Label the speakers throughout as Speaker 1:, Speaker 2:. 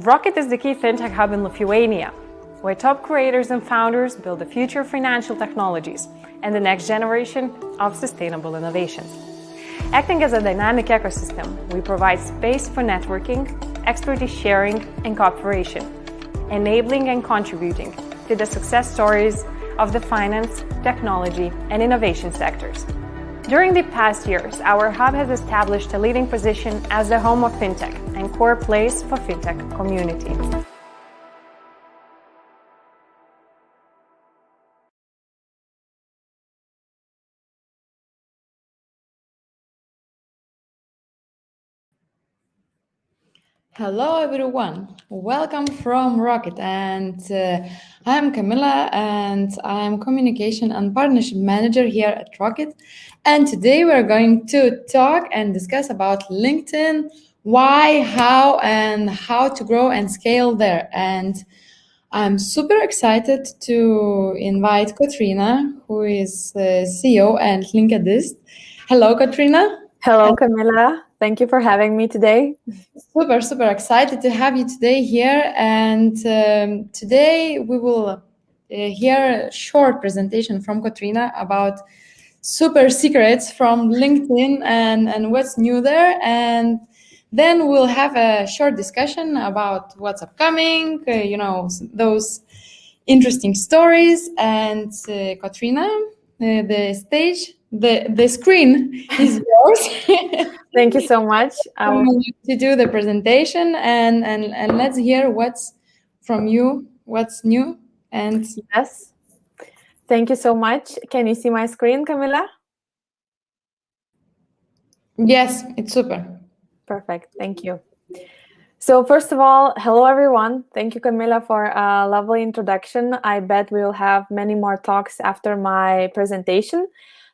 Speaker 1: ROCKIT is the key fintech hub in Lithuania, where top creators and founders build the future of financial technologies and the next generation of sustainable innovations. Acting as a dynamic ecosystem, we provide space for networking, expertise sharing, and cooperation, enabling and contributing to the success stories of the finance, technology, and innovation sectors. During the past years, our hub has established a leading position as the home of fintech and core place for fintech community.
Speaker 2: Hello everyone, welcome from ROCKIT, and I'm Camilla and I'm Communication and Partnership Manager here at ROCKIT, and today we're going to talk and discuss about LinkedIn, why, how to grow and scale there. And I'm super excited to invite Katrina, who is CEO and Linkedist. Hello Katrina.
Speaker 1: Hello, Camilla. Thank you for having me today.
Speaker 2: Super excited to have you today here. And today we will hear a short presentation from Katrina about super secrets from LinkedIn and what's new there. And then we'll have a short discussion about what's upcoming, those interesting stories. And Katrina, the stage, the screen is yours.
Speaker 1: Thank you so much.
Speaker 2: To do the presentation and let's hear what's from you, what's new. And
Speaker 1: yes, thank you so much. Can you see my screen, Camilla?
Speaker 2: Yes, it's super.
Speaker 1: Perfect. Thank you. So first of all, hello everyone. Thank you, Camilla, for a lovely introduction. I bet we will have many more talks after my presentation.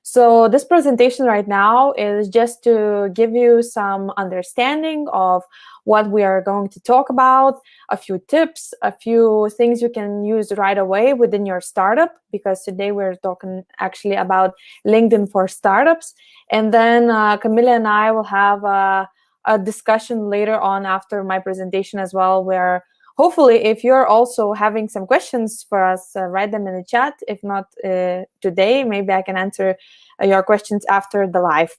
Speaker 1: So this presentation right now is just to give you some understanding of what we are going to talk about, a few tips, a few things you can use right away within your startup, because today we're talking actually about LinkedIn for startups. And then Camilla and I will have a discussion later on after my presentation as well, where hopefully if you're also having some questions for us, write them in the chat. If not today, maybe I can answer your questions after the live.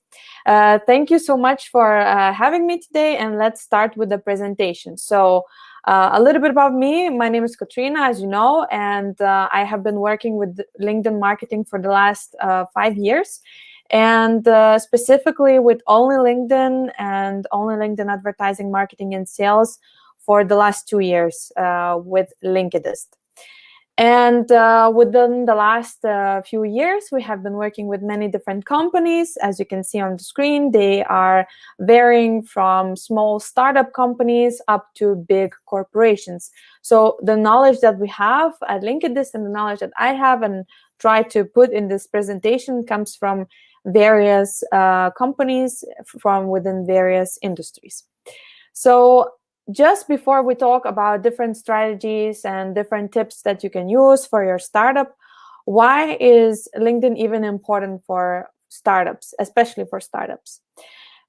Speaker 1: Thank you so much for having me today, and let's start with the presentation. So a little bit about me. My name is Katrina, as you know, and I have been working with LinkedIn marketing for the last 5 years. And specifically with only LinkedIn and only LinkedIn advertising, marketing, and sales for the last 2 years with Linkedist. And within the last few years, we have been working with many different companies. As you can see on the screen, they are varying from small startup companies up to big corporations. So the knowledge that we have at Linkedist and the knowledge that I have and try to put in this presentation comes from various companies from within various industries. So just before we talk about different strategies and different tips that you can use for your startup, why is LinkedIn even important for startups, especially for startups?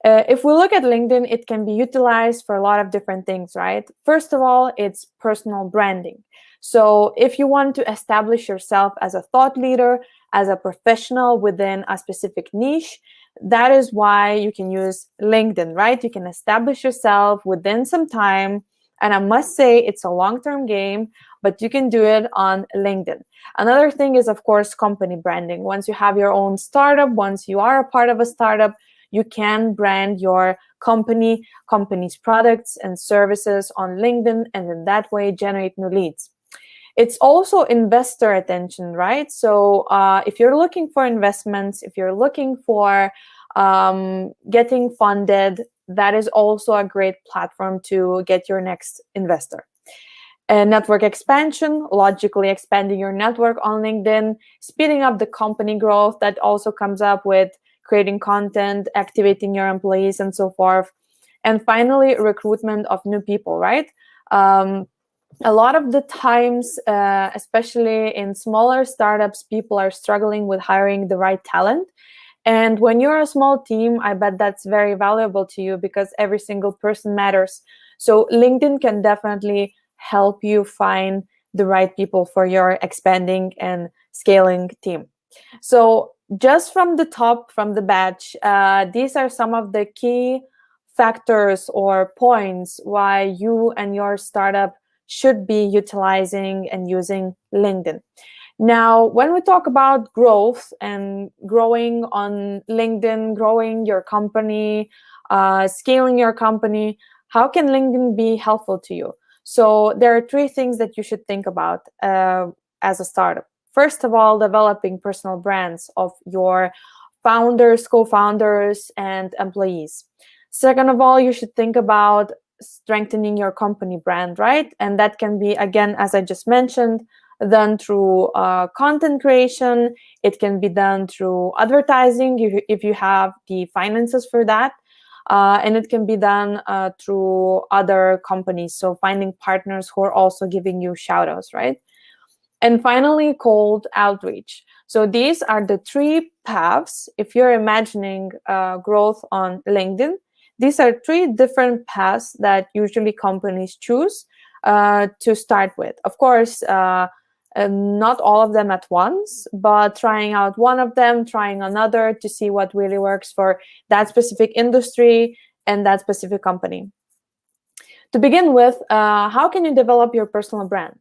Speaker 1: If we look at LinkedIn, it can be utilized for a lot of different things, right? First of all, it's personal branding. So if you want to establish yourself as a thought leader, as a professional within a specific niche, that is why you can use LinkedIn, right? You can establish yourself within some time. And I must say it's a long-term game, but you can do it on LinkedIn. Another thing is, of course, company branding. Once you have your own startup, once you are a part of a startup, you can brand your company's products and services on LinkedIn, and in that way generate new leads. It's also investor attention, right? So if you're looking for investments, if you're looking for getting funded, that is also a great platform to get your next investor. Network expansion, logically expanding your network on LinkedIn, speeding up the company growth, that also comes up with creating content, activating your employees, and so forth. And finally, recruitment of new people, right? A lot of the times, especially in smaller startups, people are struggling with hiring the right talent. And when you're a small team, I bet that's very valuable to you because every single person matters. So LinkedIn can definitely help you find the right people for your expanding and scaling team. So just from the top, from the batch, these are some of the key factors or points why you and your startup should be utilizing and using LinkedIn. Now, when we talk about growth and growing on LinkedIn, growing your company, scaling your company, how can LinkedIn be helpful to you? So there are three things that you should think about as a startup. First of all, developing personal brands of your founders, co-founders, and employees. Second of all, you should think about strengthening your company brand, right? And that can be, again, as I just mentioned, done through content creation. It can be done through advertising if you have the finances for that. And it can be done through other companies. So finding partners who are also giving you shout outs, right? And finally, cold outreach. So these are the three paths. If you're imagining growth on LinkedIn, these are three different paths that usually companies choose to start with. Of course, not all of them at once, but trying out one of them, trying another to see what really works for that specific industry and that specific company. To begin with, how can you develop your personal brand?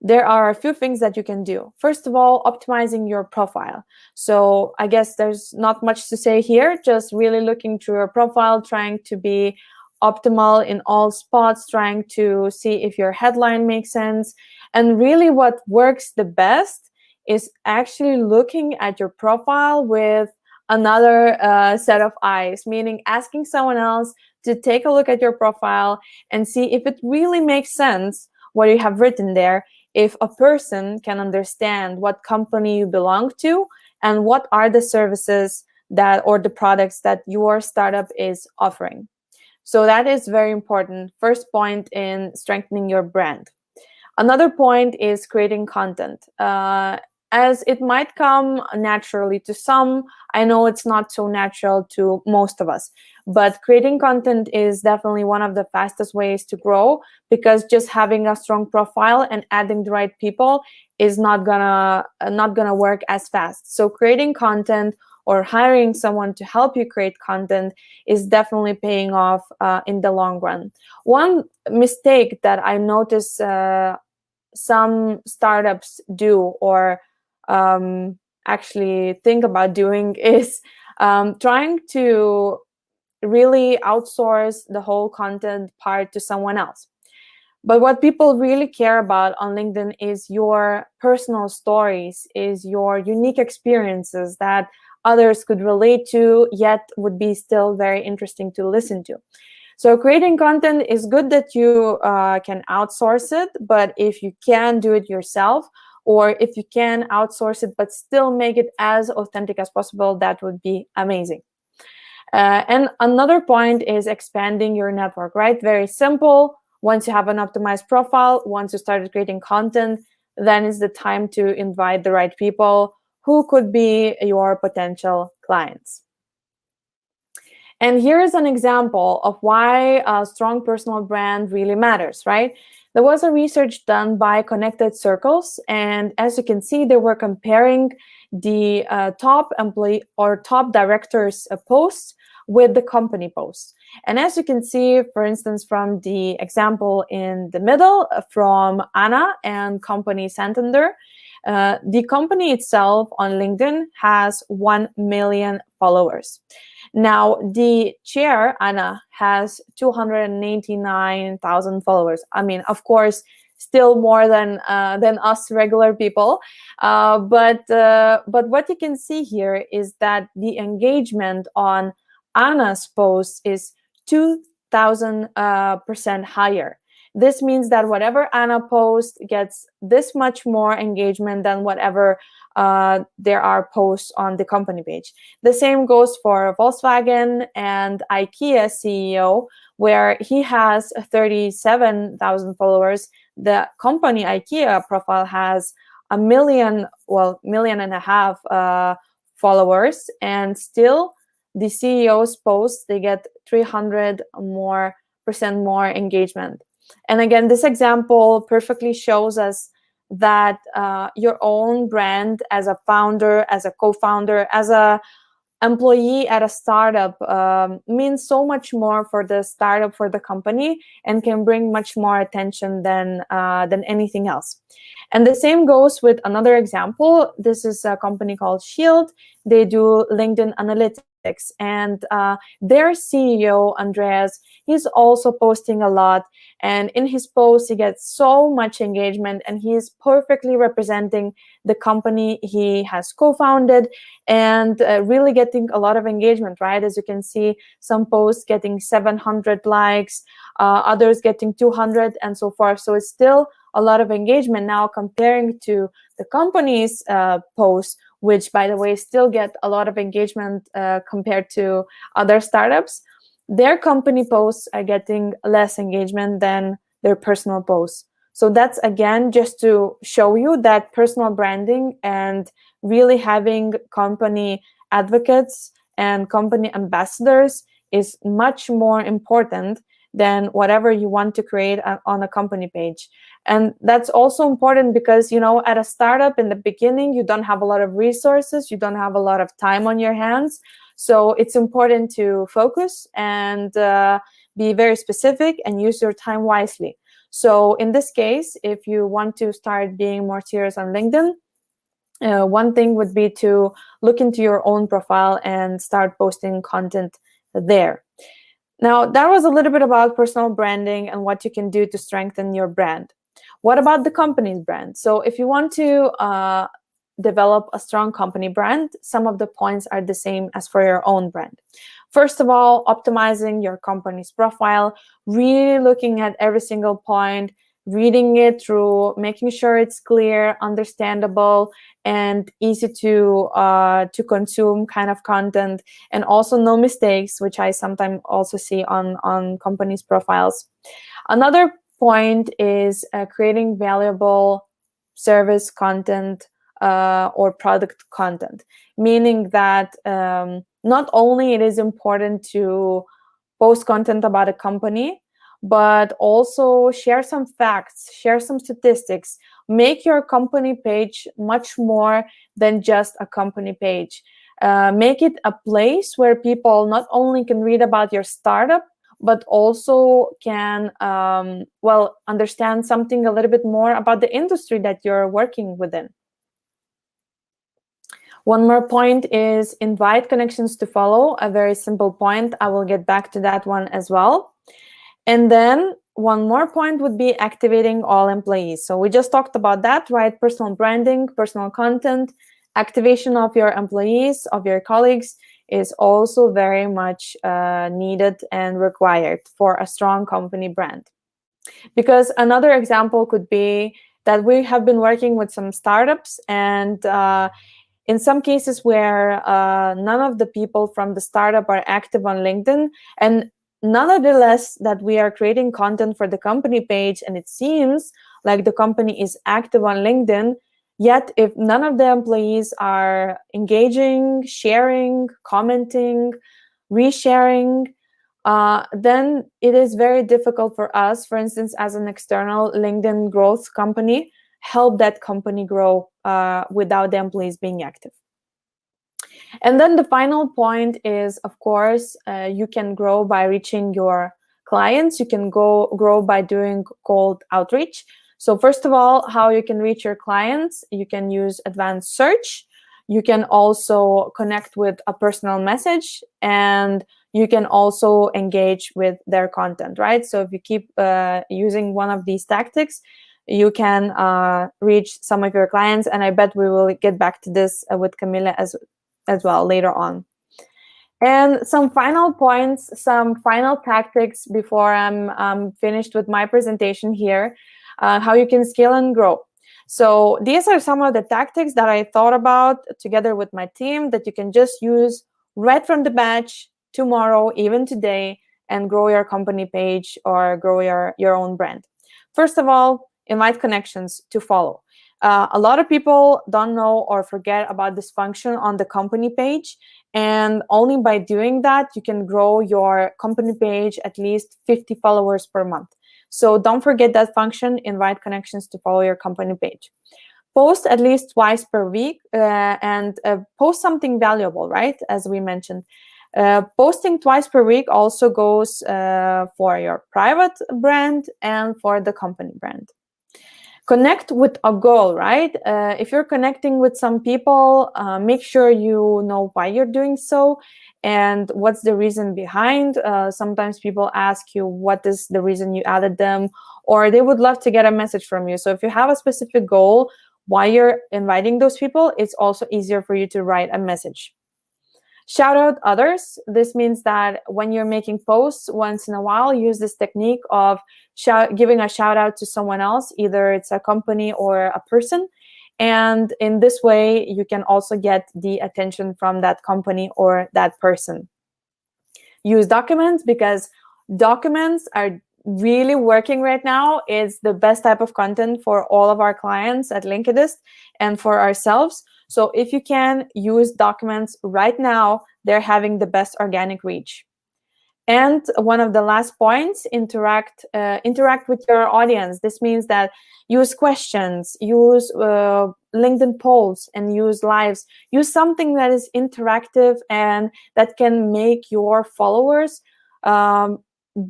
Speaker 1: There are a few things that you can do. First of all, optimizing your profile. So I guess there's not much to say here, just really looking through your profile, trying to be optimal in all spots, trying to see if your headline makes sense. And really what works the best is actually looking at your profile with another set of eyes, meaning asking someone else to take a look at your profile and see if it really makes sense what you have written there, if a person can understand what company you belong to and what are the services that or the products that your startup is offering. So that is very important. First point in strengthening your brand. Another point is creating content. As it might come naturally to some, I know it's not so natural to most of us, but creating content is definitely one of the fastest ways to grow, because just having a strong profile and adding the right people is not gonna work as fast. So creating content or hiring someone to help you create content is definitely paying off in the long run. One mistake that I notice some startups do, or actually think about doing, is trying to really outsource the whole content part to someone else. But what people really care about on LinkedIn is your personal stories, is your unique experiences that others could relate to, yet would be still very interesting to listen to. So creating content is good that you can outsource it, but if you can do it yourself, or if you can outsource it but still make it as authentic as possible, that would be amazing. And another point is expanding your network, right? Very simple. Once you have an optimized profile, once you started creating content, then is the time to invite the right people who could be your potential clients. And here is an example of why a strong personal brand really matters, right? There was a research done by Connected Circles, and as you can see, they were comparing the top employee or top directors' posts with the company posts. And as you can see, for instance, from the example in the middle from Anna and company Santander, the company itself on LinkedIn has 1 million followers. Now, the chair, Anna, has 289,000 followers. I mean, of course, still more than us regular people. But what you can see here is that the engagement on Anna's post is 2,000% higher. This means that whatever Anna posts gets this much more engagement than whatever there are posts on the company page. The same goes for Volkswagen and IKEA CEO, where he has 37,000 followers. The company IKEA profile has a million, well, 1.5 million followers, and still the CEO's posts, they get 300 more more engagement. And again, this example perfectly shows us that your own brand as a founder, as a co-founder, as a employee at a startup means so much more for the startup, for the company, and can bring much more attention than anything else. And the same goes with another example. This is a company called Shield. They do LinkedIn analytics, and their CEO Andreas, he's also posting a lot, and in his posts he gets so much engagement, and he's perfectly representing the company he has co-founded, and really getting a lot of engagement, right? As you can see, some posts getting 700 likes, others getting 200, and so forth. So it's still a lot of engagement. Now, comparing to the company's posts, which, by the way, still get a lot of engagement compared to other startups, their company posts are getting less engagement than their personal posts. So that's, again, just to show you that personal branding and really having company advocates and company ambassadors is much more important than whatever you want to create on a company page. And that's also important because, you know, at a startup in the beginning, you don't have a lot of resources, you don't have a lot of time on your hands. So it's important to focus and be very specific and use your time wisely. So in this case, if you want to start being more serious on LinkedIn, one thing would be to look into your own profile and start posting content there. Now, that was a little bit about personal branding and what you can do to strengthen your brand. What about the company's brand? So if you want to develop a strong company brand, some of the points are the same as for your own brand. First of all, optimizing your company's profile, really looking at every single point, reading it through, making sure it's clear, understandable, and easy to consume kind of content, and also no mistakes, which I sometimes also see on companies' profiles. Another point is creating valuable service content or product content, meaning that not only it is important to post content about a company, but also share some facts, share some statistics, make your company page much more than just a company page. Make it a place where people not only can read about your startup, but also can, understand something a little bit more about the industry that you're working within. One more point is invite connections to follow, a very simple point. I will get back to that one as well. And then one more point would be activating all employees. So we just talked about that, right? Personal branding, personal content, activation of your employees, of your colleagues is also very much needed and required for a strong company brand. Because another example could be that we have been working with some startups, and in some cases where none of the people from the startup are active on LinkedIn, and nonetheless that we are creating content for the company page, and it seems like the company is active on LinkedIn, yet if none of the employees are engaging, sharing, commenting, resharing, then it is very difficult for us, for instance, as an external LinkedIn growth company, help that company grow without the employees being active. And then the final point is, of course, you can grow by reaching your clients. You can grow by doing cold outreach. So first of all, how you can reach your clients, you can use advanced search. You can also connect with a personal message, and you can also engage with their content, right? So if you keep using one of these tactics, you can reach some of your clients, and I bet we will get back to this with Camilla as well later on. And some final points, some final tactics before I'm finished with my presentation here, how you can scale and grow. So these are some of the tactics that I thought about together with my team that you can just use right from the batch tomorrow, even today, and grow your company page or grow your own brand. First of all, invite connections to follow. A lot of people don't know or forget about this function on the company page. And only by doing that, you can grow your company page at least 50 followers per month. So don't forget that function, invite connections to follow your company page. Post at least twice per week and post something valuable, right? As we mentioned. Posting twice per week also goes for your private brand and for the company brand. Connect with a goal, right? If you're connecting with some people, make sure you know why you're doing so and what's the reason behind. Sometimes people ask you what is the reason you added them, or they would love to get a message from you. So if you have a specific goal why you're inviting those people, it's also easier for you to write a message. Shout out others. This means that when you're making posts once in a while, use this technique of giving a shout out to someone else, either it's a company or a person. And in this way, you can also get the attention from that company or that person. Use documents, because documents are really working right now. It's the best type of content for all of our clients at Linkedist and for ourselves. So if you can use documents right now, they're having the best organic reach. And one of the last points, interact with your audience. This means that use questions, use LinkedIn polls, and use lives. Use something that is interactive and that can make your followers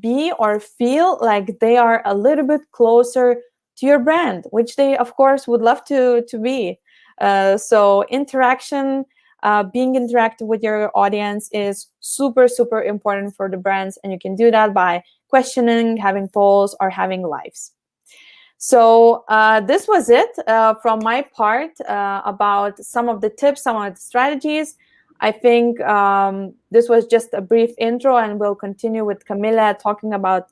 Speaker 1: be or feel like they are a little bit closer to your brand, which they, of course, would love to be. So interaction, being interactive with your audience is super, super important for the brands. And you can do that by questioning, having polls, or having lives. So this was it from my part about some of the tips, some of the strategies. I think this was just a brief intro, and we'll continue with Camilla talking about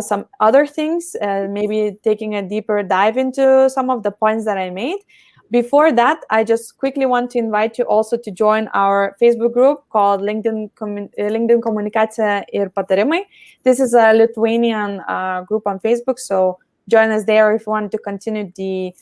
Speaker 1: some other things, maybe taking a deeper dive into some of the points that I made. Before that, I just quickly want to invite you also to join our Facebook group called LinkedIn Komunikacija ir Patarimai. This is a Lithuanian group on Facebook, so join us there if you want to continue the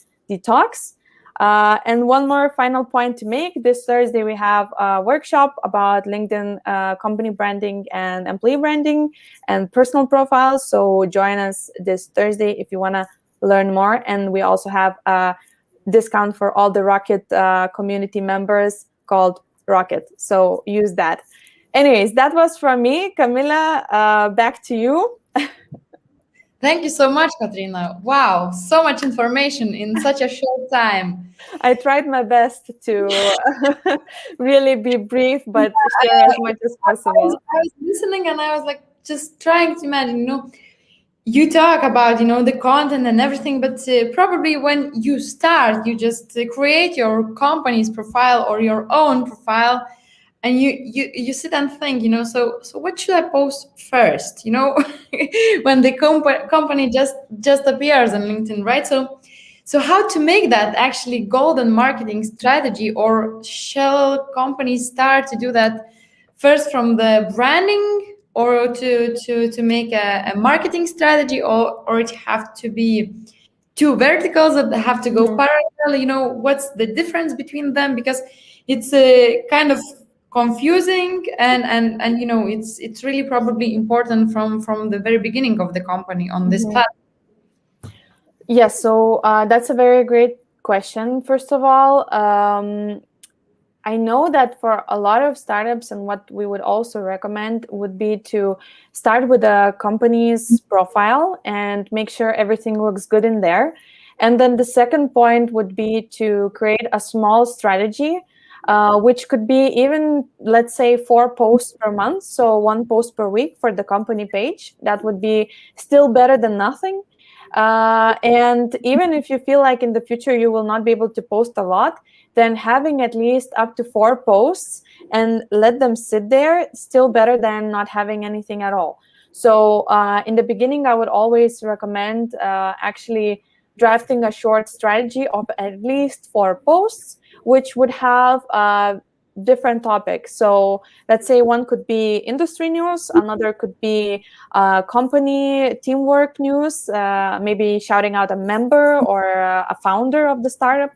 Speaker 1: talks. And one more final point to make. This Thursday, we have a workshop about LinkedIn company branding and employee branding and personal profiles. So join us this Thursday if you want to learn more. And we also have a discount for all the ROCKIT community members called ROCKIT. So use that. Anyways, that was from me. Camilla, back to you.
Speaker 2: Thank you so much, Katrina. Wow, so much information in such a short time.
Speaker 1: I tried my best to really be brief, but share as much as possible.
Speaker 2: I was listening and I was like just trying to imagine, you talk about, the content and everything, but probably when you start, you just create your company's profile or your own profile, and you sit and think, so what should I post first, when the company just appears on LinkedIn, right? So how to make that actually golden marketing strategy, or shall companies start to do that first from the branding, or to make a marketing strategy, or it have to be two verticals that have to go parallel? What's the difference between them? Because it's a kind of confusing, and it's really probably important from the very beginning of the company on this platform.
Speaker 1: Yes, so that's a very great question. First of all, I know that for a lot of startups, and what we would also recommend would be to start with a company's profile and make sure everything looks good in there. And then the second point would be to create a small strategy, which could be even, let's say, 4 posts per month. So 1 post per week for the company page. That would be still better than nothing. And even if you feel like in the future you will not be able to post a lot, then having at least up to 4 posts and let them sit there, still better than not having anything at all. So in the beginning, I would always recommend actually drafting a short strategy of at least 4 posts, which would have different topics. So let's say one could be industry news, another could be company teamwork news, maybe shouting out a member or a founder of the startup.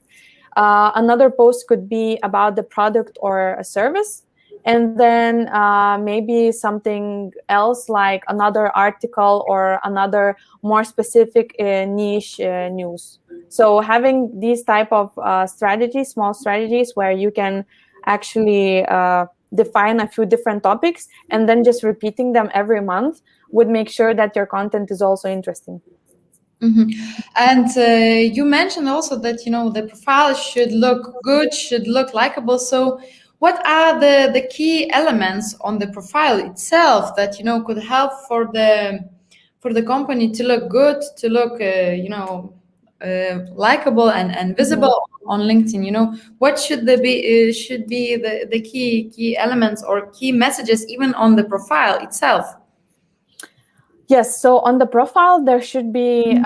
Speaker 1: Another post could be about the product or a service. And then maybe something else like another article or another more specific niche news. So having these type of strategies, small strategies where you can actually define a few different topics and then just repeating them every month would make sure that your content is also interesting.
Speaker 2: Mm-hmm. And you mentioned also that the profile should look good, should look likable. So, what are the key elements on the profile itself that could help for the company to look good, to look likable and
Speaker 1: Mhm.
Speaker 2: visible on LinkedIn? What should be the key elements or key messages even on the profile itself?
Speaker 1: Yes, so on the profile, there should be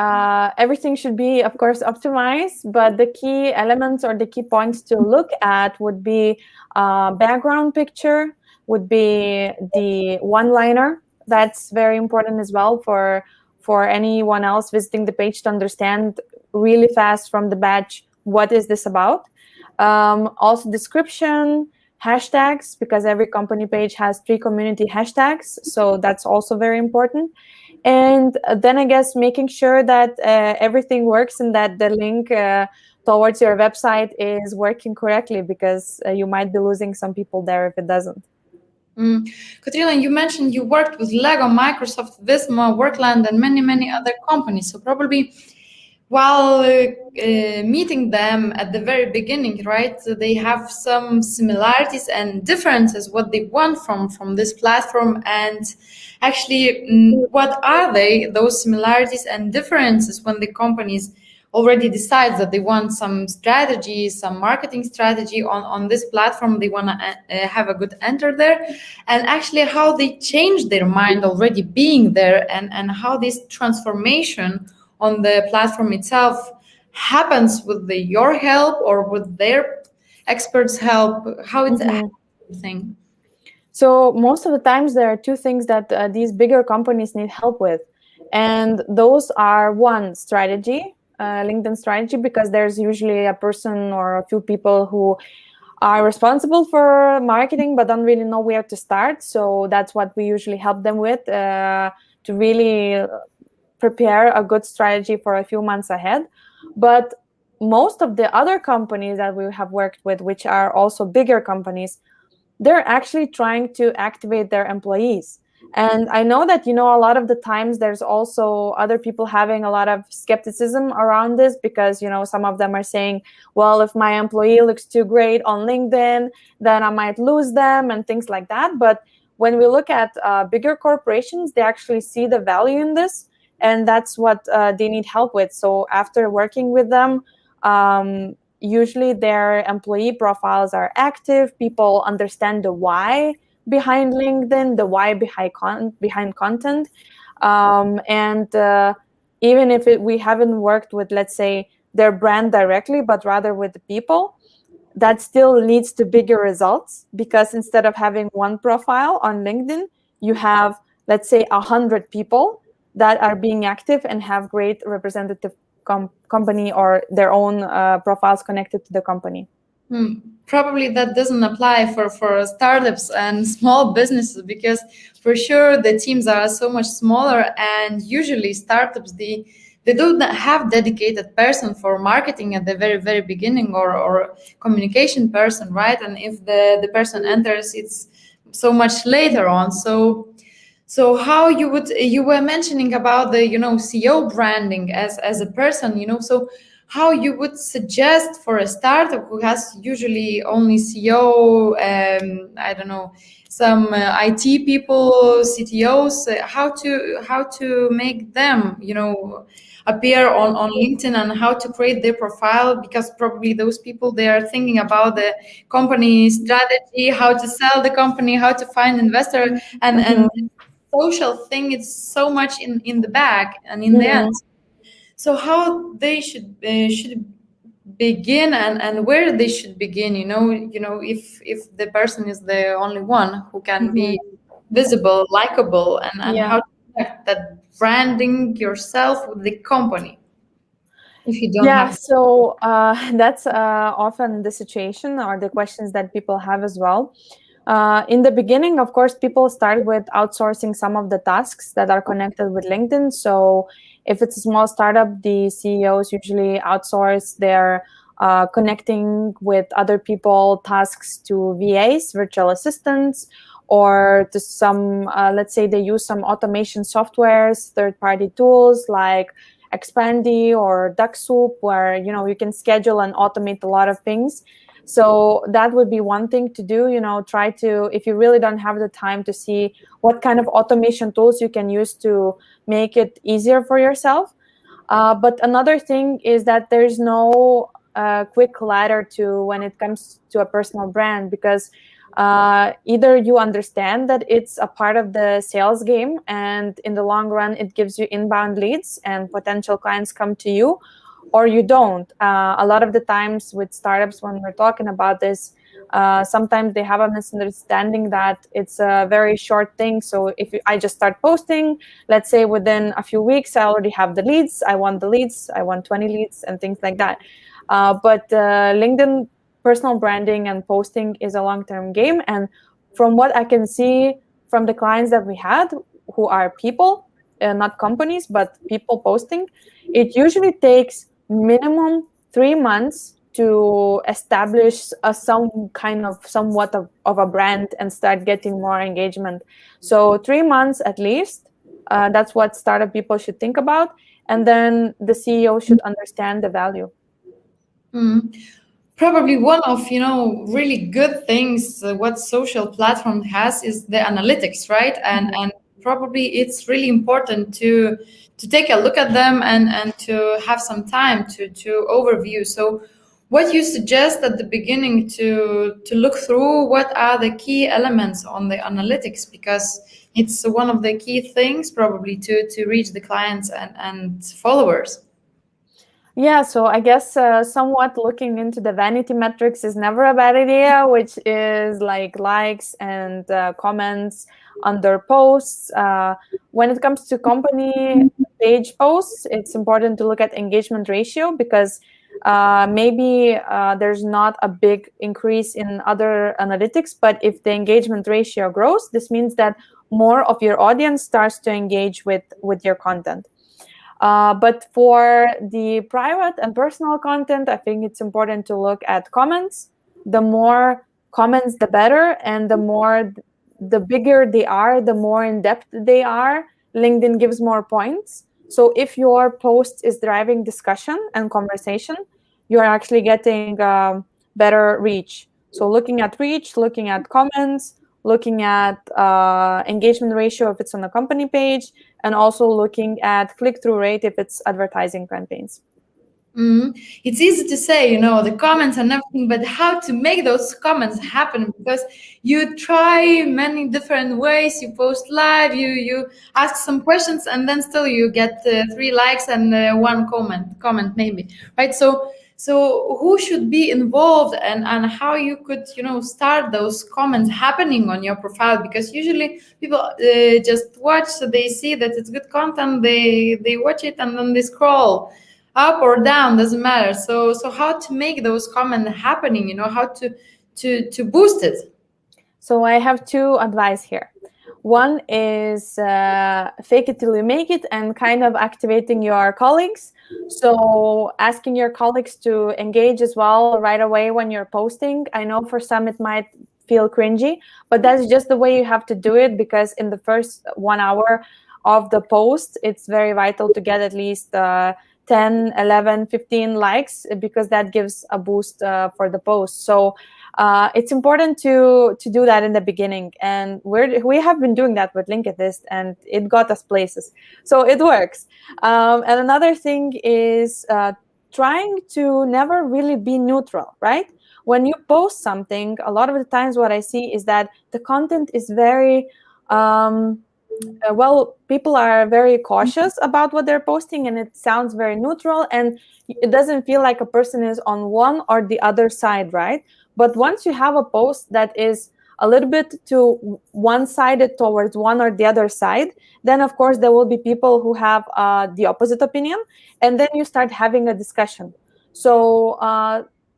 Speaker 1: everything should be, of course, optimized, but the key elements or the key points to look at would be background picture, would be the one-liner. That's very important as well for anyone else visiting the page to understand really fast from the badge what is this about. Also, description, hashtags, because every company page has 3 community hashtags, so that's also very important. And then I guess making sure that everything works and that the link towards your website is working correctly, because you might be losing some people there if it doesn't.
Speaker 2: Katrina, you mentioned you worked with Lego, Microsoft, Visma, Workland, and many other companies. So probably while meeting them at the very beginning, right, so they have some similarities and differences what they want from this platform. And actually, what are those similarities and differences when the companies already decides that they want some strategy, some marketing strategy on this platform, they want to have a good enter there, and actually how they change their mind already being there, and how this transformation on the platform itself happens with your help or with their experts help, how it's a thing.
Speaker 1: So most of the times there are two things that these bigger companies need help with, and those are one, strategy, LinkedIn strategy, because there's usually a person or a few people who are responsible for marketing but don't really know where to start. So that's what we usually help them with, to really prepare a good strategy for a few months ahead. But most of the other companies that we have worked with, which are also bigger companies, they're actually trying to activate their employees. And I know that, a lot of the times there's also other people having a lot of skepticism around this, because, some of them are saying, well, if my employee looks too great on LinkedIn, then I might lose them and things like that. But when we look at bigger corporations, they actually see the value in this, and that's what they need help with. So after working with them, usually their employee profiles are active. People understand the why behind LinkedIn, the why behind content. And even if we haven't worked with, let's say, their brand directly, but rather with the people, that still leads to bigger results, because instead of having one profile on LinkedIn, you have, let's say, 100 people that are being active and have great representative company or their own profiles connected to the company.
Speaker 2: Probably that doesn't apply for startups and small businesses, because for sure the teams are so much smaller, and usually startups they don't have dedicated person for marketing at the very beginning, or communication person, right? And if the person enters, it's so much later on. So how you were mentioning about the CEO branding as a person, so how you would suggest for a startup who has usually only CEO, I don't know, some IT people, CTOs, how to make them appear on LinkedIn, and how to create their profile, because probably those people, they are thinking about the company strategy, how to sell the company, how to find investor, and social thing is so much in the back and in the end. So how they should begin and where they should begin, if the person is the only one who can
Speaker 1: Mhm.
Speaker 2: be visible, likable, and
Speaker 1: Yeah.
Speaker 2: how to connect that branding yourself with the company if you don't
Speaker 1: Yeah,
Speaker 2: have.
Speaker 1: so that's often the situation or the questions that people have as well. In the beginning, of course, people start with outsourcing some of the tasks that are connected with LinkedIn. So, if it's a small startup, the CEOs usually outsource their connecting with other people tasks to VAs, virtual assistants, or to some, let's say they use some automation softwares, third party tools like Expandy or DuckSoup, where you can schedule and automate a lot of things. So that would be one thing to do. Try to, if you really don't have the time, to see what kind of automation tools you can use to make it easier for yourself. But another thing is that there's no quick ladder to when it comes to a personal brand, because either you understand that it's a part of the sales game and in the long run it gives you inbound leads and potential clients come to you, or you don't. A lot of the times with startups, when we're talking about this, sometimes they have a misunderstanding that it's a very short thing. So if I just start posting, let's say within a few weeks, I already have the leads. I want the leads. I want 20 leads and things like that. But LinkedIn personal branding and posting is a long-term game. And from what I can see from the clients that we had, who are people, not companies, but people posting, it usually takes minimum 3 months to establish some kind of somewhat of a brand and start getting more engagement. So 3 months at least. That's what startup people should think about. And then the CEO should understand the value.
Speaker 2: Mhm. Probably one of really good things what social platform has is the analytics, right? And probably it's really important to take a look at them and to have some time to overview. So what you suggest at the beginning to look through what are the key elements on the analytics, because it's one of the key things probably to reach the clients and followers.
Speaker 1: Yeah, so I guess somewhat looking into the vanity metrics is never a bad idea, which is like likes and comments under posts. When it comes to company page posts, it's important to look at engagement ratio, because maybe there's not a big increase in other analytics, but if the engagement ratio grows, this means that more of your audience starts to engage with your content. But for the private and personal content, I think it's important to look at comments. The more comments, the better. And the bigger they are, the more in depth they are, LinkedIn gives more points. So if your post is driving discussion and conversation, you're actually getting better reach. So looking at reach, looking at comments, looking at engagement ratio if it's on a company page, and also looking at click-through rate if it's advertising campaigns.
Speaker 2: Mhm. It's easy to say, the comments and everything, but how to make those comments happen? Because you try many different ways. You post live, you ask some questions, and then still you get 3 likes and one comment maybe, right? So who should be involved, and how you could start those comments happening on your profile? Because usually people just watch, so they see that it's good content, they watch it, and then they scroll up or down, doesn't matter. So how to make those comments happening, how to boost it.
Speaker 1: So I have two advice here. One is fake it till you make it, and kind of activating your colleagues. So asking your colleagues to engage as well right away when you're posting. I know for some it might feel cringy, but that's just the way you have to do it, because in the first 1 hour of the post, it's very vital to get at least 10, 11, 15 likes, because that gives a boost for the post. So it's important to do that in the beginning, and we have been doing that with Linkedist, and it got us places, so it works. And another thing is trying to never really be neutral, right? When you post something, a lot of the times what I see is that the content is very Well, people are very cautious about what they're posting, and it sounds very neutral, and it doesn't feel like a person is on one or the other side, right? But once you have a post that is a little bit to one-sided towards one or the other side, then of course there will be people who have the opposite opinion, and then you start having a discussion. So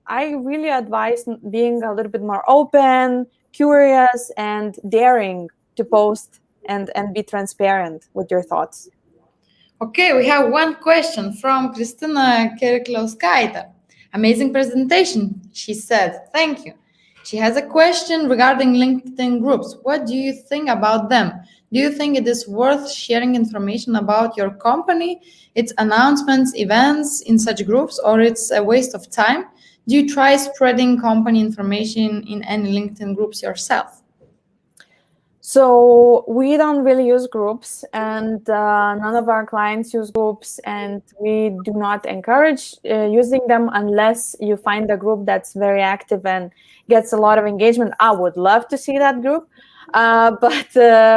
Speaker 1: I really advise being a little bit more open, curious, and daring to post and be transparent with your thoughts.
Speaker 2: Okay, we have one question from Kristina Kerklauskaite. Amazing presentation, she said. Thank you. She has a question regarding LinkedIn groups. What do you think about them? Do you think it is worth sharing information about your company, its announcements, events in such groups, or it's a waste of time? Do you try spreading company information in any LinkedIn groups yourself?
Speaker 1: So we don't really use groups, and none of our clients use groups, and we do not encourage using them unless you find a group that's very active and gets a lot of engagement. I would love to see that group, but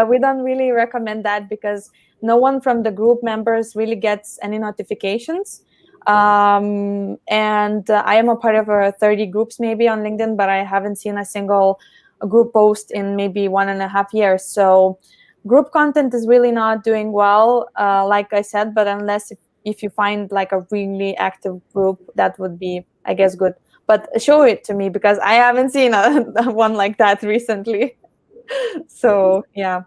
Speaker 1: we don't really recommend that because no one from the group members really gets any notifications. And I am a part of 30 groups maybe on LinkedIn, but I haven't seen a single group post in maybe 1.5 years. So group content is really not doing well, like I said, but unless if you find like a really active group, that would be, I guess, good. But show it to me because I haven't seen one like that recently. So yeah,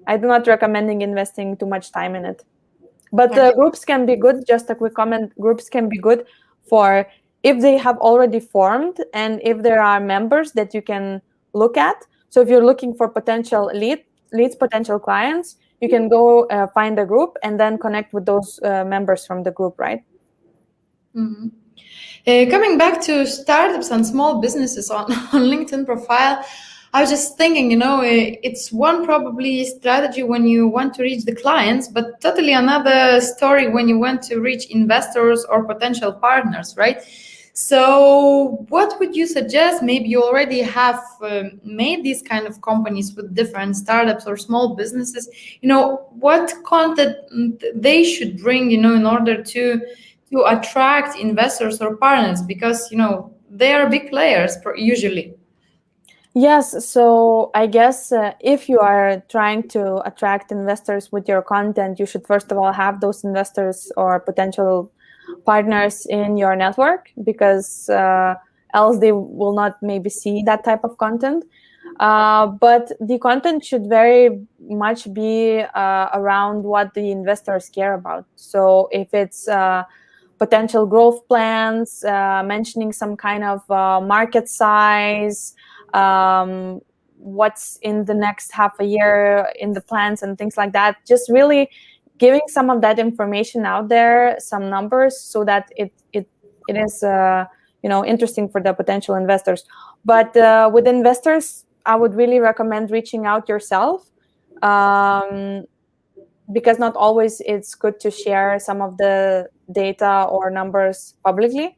Speaker 1: I do not recommending investing too much time in it. But
Speaker 2: Okay.
Speaker 1: groups can be good. Just a quick comment: groups can be good for if they have already formed and if there are members that you can look at. So if you're looking for potential leads, potential clients, you can go find a group and then connect with those members from the group, right?
Speaker 2: Mhm. Coming back to startups and small businesses on, on LinkedIn profile, I was just thinking, it's one probably strategy when you want to reach the clients, but totally another story when you want to reach investors or potential partners, right? So, what would you suggest? Maybe you already have made these kind of companies with different startups or small businesses. What content they should bring, in order to attract investors or partners, because they are big players usually.
Speaker 1: Yes, so I guess if you are trying to attract investors with your content, you should first of all have those investors or potential partners in your network because else they will not maybe see that type of content. But the content should very much be around what the investors care about. So if it's potential growth plans, mentioning some kind of market size, what's in the next half a year in the plans and things like that, just really giving some of that information out there, some numbers, so that it is interesting for the potential investors. But with investors, I would really recommend reaching out yourself, because not always it's good to share some of the data or numbers publicly.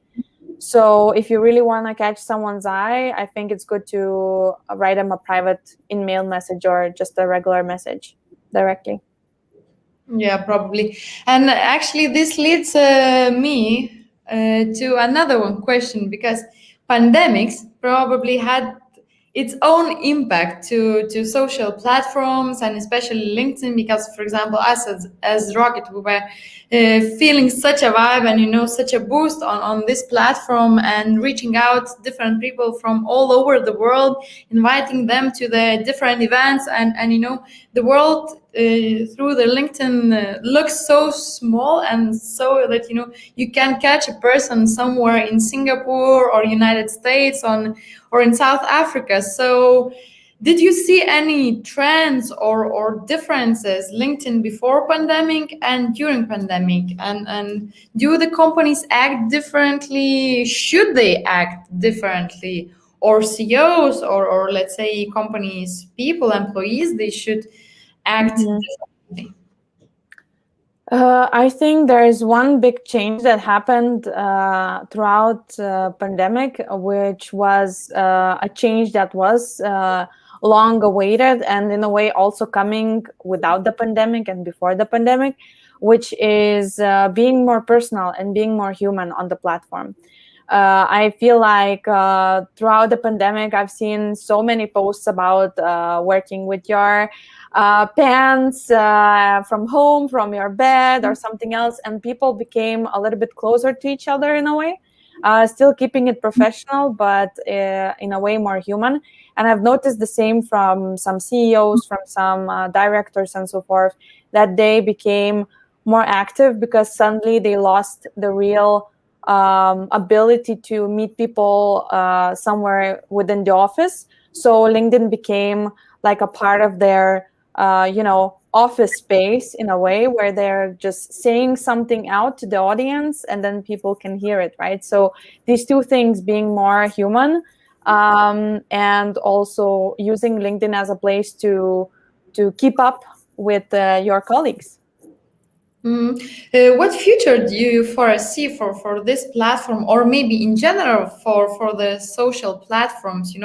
Speaker 1: So if you really want to catch someone's eye, I think it's good to write them a private email message or just a regular message directly.
Speaker 2: Yeah, probably. And actually, this leads me to another one question, because pandemics probably had its own impact to social platforms and especially LinkedIn, because, for example, us as Rocket, we were feeling such a vibe and such a boost on this platform, and reaching out different people from all over the world, inviting them to the different events, and the world through the LinkedIn looks so small, and so that you can catch a person somewhere in Singapore or United States or in South Africa. So did you see any trends or differences LinkedIn before pandemic and during pandemic? And do the companies act differently? Should they act differently? Or CEOs or let's say companies, people, employees, they should act
Speaker 1: Mhm.
Speaker 2: differently?
Speaker 1: I think there is one big change that happened throughout pandemic, which was a change that was long awaited, and in a way also coming without the pandemic and before the pandemic, which is being more personal and being more human on the platform. I feel like throughout the pandemic, I've seen so many posts about working with your pants from home, from your bed, or something else, and people became a little bit closer to each other in a way. Still keeping it professional, but in a way more human. And I've noticed the same from some CEOs, from some directors, and so forth, that they became more active because suddenly they lost the real ability to meet people somewhere within the office. So LinkedIn became like a part of their, office space in a way where they're just saying something out to the audience and then people can hear it, right? So these two things, being more human, and also using LinkedIn as a place to keep up with your colleagues.
Speaker 2: What future do you foresee for this platform, or maybe in general for the social platforms?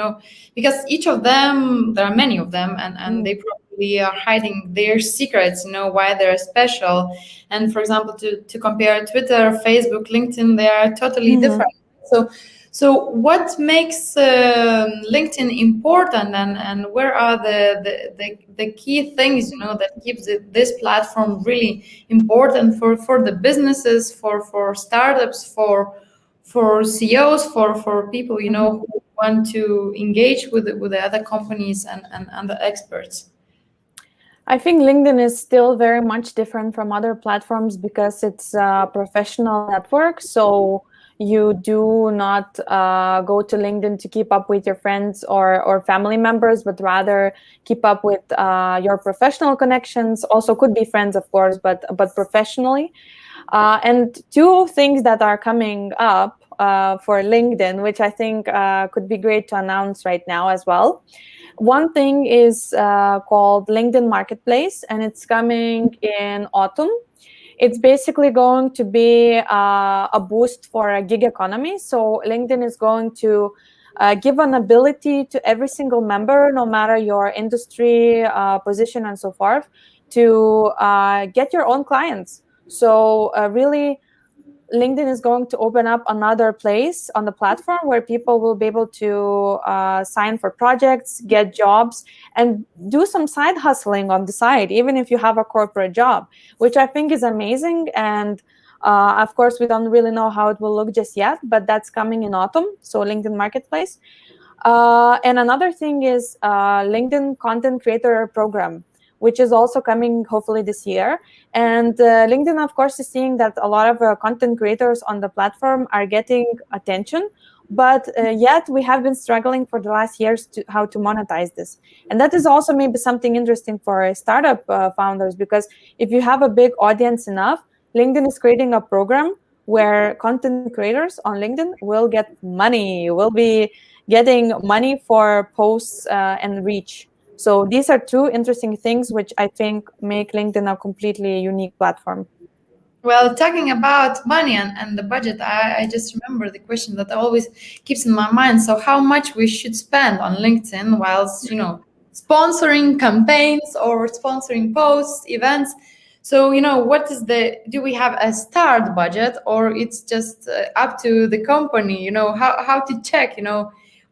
Speaker 2: Because each of them, there are many of them, and they probably are hiding their secrets. Why they're special. And for example, to compare Twitter, Facebook, LinkedIn, they are totally different. So what makes LinkedIn important, and where are the key things that keeps this platform really important for the businesses, for startups, for CEOs, for people who want to engage with the other companies and the experts?
Speaker 1: I think LinkedIn is still very much different from other platforms because it's a professional network. So you do not go to LinkedIn to keep up with your friends or family members, but rather keep up with your professional connections. Also could be friends, of course, but professionally. And two things that are coming up for LinkedIn, which I think could be great to announce right now as well. One thing is called LinkedIn Marketplace, and it's coming in autumn. It's basically going to be a boost for a gig economy. So LinkedIn is going to give an ability to every single member, no matter your industry, position, and so forth, to get your own clients. So really, LinkedIn is going to open up another place on the platform where people will be able to sign for projects, get jobs, and do some side hustling on the side, even if you have a corporate job, which I think is amazing. And of course, we don't really know how it will look just yet, but that's coming in autumn. So LinkedIn Marketplace. And another thing is LinkedIn Content Creator Program, which is also coming hopefully this year. And LinkedIn, of course, is seeing that a lot of content creators on the platform are getting attention, but yet we have been struggling for the last years to how to monetize this. And that is also maybe something interesting for startup founders, because if you have a big audience enough, LinkedIn is creating a program where content creators on LinkedIn will get money, will be getting money for posts and reach. So these are two interesting things which I think make LinkedIn a completely unique platform.
Speaker 2: Well, talking about money and the budget, I just remember the question that always keeps in my mind. So, how much we should spend on LinkedIn whilst, sponsoring campaigns or sponsoring posts, events? So, what is do we have a start budget, or it's just up to the company, how to check,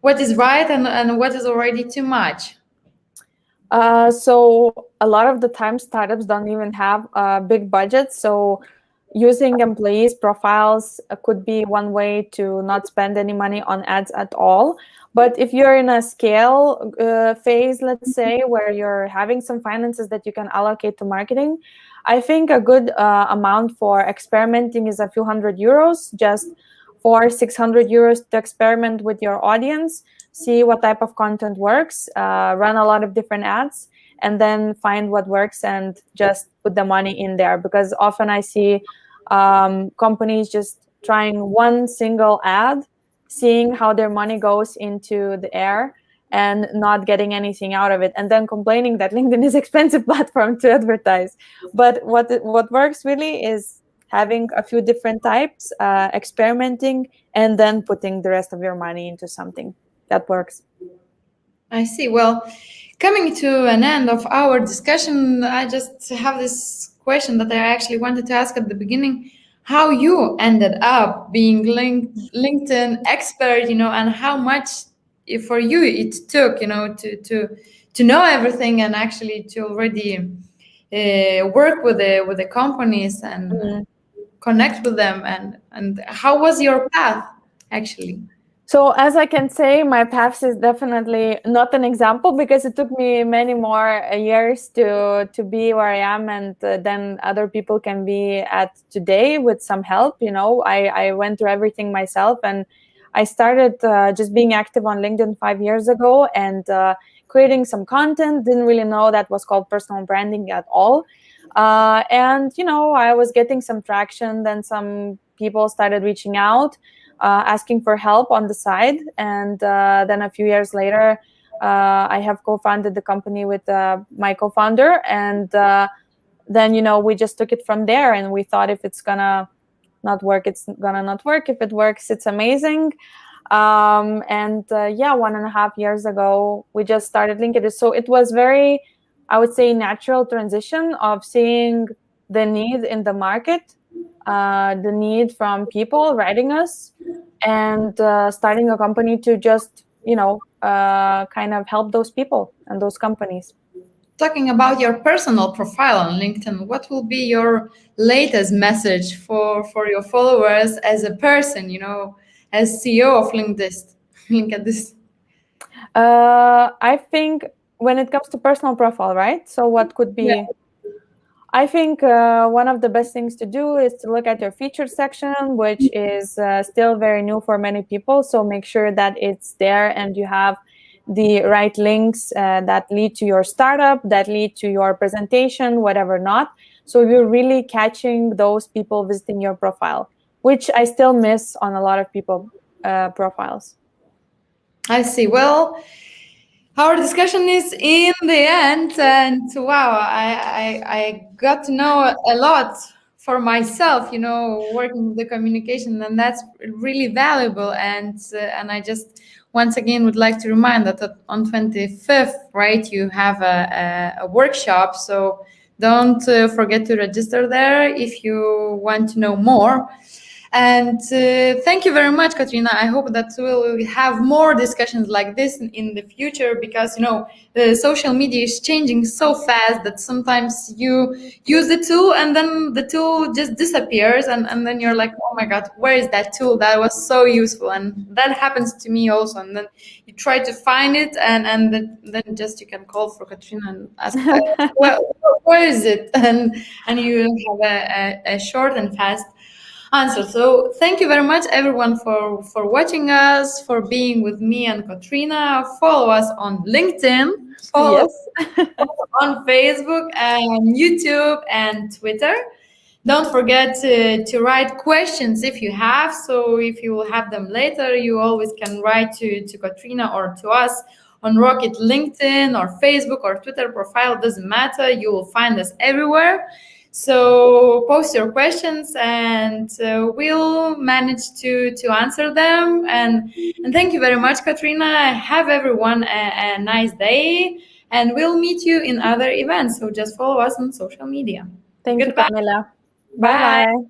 Speaker 2: what is right and what is already too much?
Speaker 1: So a lot of the time, startups don't even have a big budget. So using employees' profiles could be one way to not spend any money on ads at all. But if you're in a scale phase, let's say, where you're having some finances that you can allocate to marketing, I think a good amount for experimenting is a few €100, just 400-600 euros to experiment with your audience, see what type of content works, run a lot of different ads, and then find what works and just put the money in there. Because often I see companies just trying one single ad, seeing how their money goes into the air and not getting anything out of it, and then complaining that LinkedIn is expensive platform to advertise. But what works really is having a few different types, experimenting, and then putting the rest of your money into something that works.
Speaker 2: I see. Well, coming to an end of our discussion, I just have this question that I actually wanted to ask at the beginning. How you ended up being LinkedIn expert, and how much for you it took, to know everything and actually to already work with the companies and
Speaker 1: Mm.
Speaker 2: connect with them, and how was your path actually?
Speaker 1: So as I can say, my path is definitely not an example because it took me many more years to be where I am, and then other people can be at today with some help. I went through everything myself, and I started just being active on LinkedIn 5 years ago and creating some content. Didn't really know that was called personal branding at all. And I was getting some traction. Then some people started reaching out, asking for help on the side. And then a few years later, I have co-founded the company with my co-founder. And then, we just took it from there. And we thought if it's gonna not work, it's gonna not work. If it works, it's amazing. And yeah, 1.5 years ago, we just started Linkedist. So it was very, I would say, natural transition of seeing the need in the market, the need from people writing us, and starting a company to just, kind of help those people and those companies.
Speaker 2: Talking about your personal profile on LinkedIn, what will be your latest message for your followers as a person, as CEO of Linkedist? Linkedist.
Speaker 1: I think when it comes to personal profile, right? So what could
Speaker 2: Yeah.
Speaker 1: be I think one of the best things to do is to look at your featured section, which is still very new for many people. So make sure that it's there and you have the right links that lead to your startup, that lead to your presentation, whatever not. So you're really catching those people visiting your profile, which I still miss on a lot of people profiles.
Speaker 2: I see. Well, our discussion is in the end, and wow, I got to know a lot for myself, working with the communication, and that's really valuable. And I just once again would like to remind that on 25th, right, you have a workshop, so don't forget to register there if you want to know more. And thank you very much, Katrina. I hope that we'll have more discussions like this in the future, because the social media is changing so fast that sometimes you use the tool and then the tool just disappears, and then you're like, oh my God, where is that tool that was so useful? And that happens to me also. And then you try to find it, and then just you can call for Katrina and ask, well, where is it? And you have a short and fast answer. So thank you very much, everyone, for watching us, for being with me and Katrina. Follow us on LinkedIn, follow
Speaker 1: Yes.
Speaker 2: on Facebook and YouTube and Twitter. Don't forget to write questions if you have. So if you will have them later, you always can write to Katrina or to us on ROCKIT LinkedIn or Facebook or Twitter profile. Doesn't matter. You will find us everywhere. So post your questions, and we'll manage to answer them. And thank you very much, Katrina. Have everyone a nice day, and we'll meet you in other events. So just follow us on social media.
Speaker 1: Thank you,
Speaker 2: Goodbye.
Speaker 1: Camila. Bye
Speaker 2: Bye.
Speaker 1: bye.